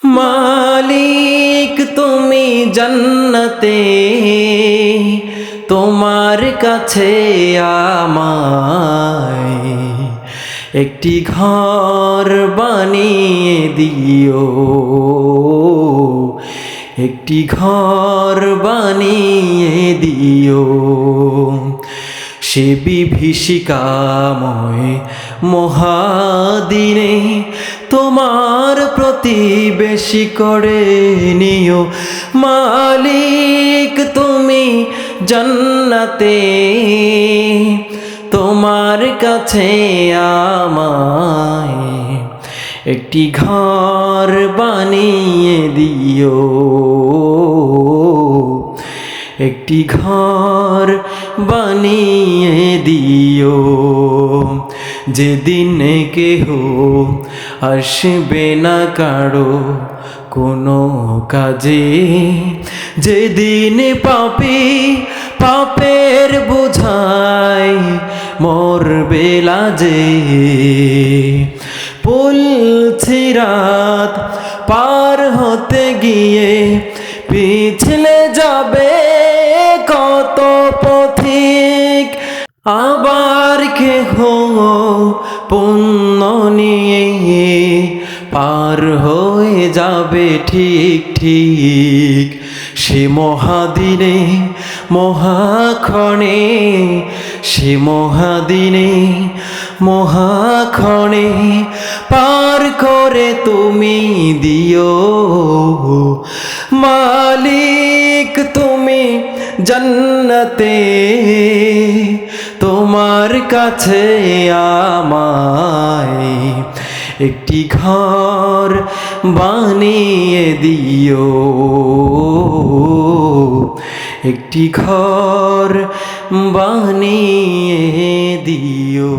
মালিক তুমি জান্নাতে, তোমার কাছে আমায় একটি ঘর বানিয়ে দিও, একটি ঘর বানিয়ে দিও। সে বিভীষিকাময় মহাদিনে তোমার প্রতিবেশী করে নিও। মালিক তুমি জান্নাতে, তোমার কাছে আমায় একটি ঘর বানিয়ে দিও, একটি ঘর বানিয়ে দিও। যেদিন কেহ আসবে না কারো কোনো কাজে, যেদিন পাপী পাপের বোঝায় মরবে লাজে, পুল সিরাত পার হতে গিয়ে পিছলে যাবে কত পথিক। আবার কেহ পুণ্য নিয়ে পার হয়ে যাবে ঠিক ঠিক। সে মহাদিনে মহাক্ষণে, সে মহাদিনে মহাক্ষণে পার করে তুমি দিও। মালিক তুমি জান্নাতে, তোমার কাছে আমায় একটি ঘর বানিয়ে দিও, একটি ঘর বানিয়ে দিও।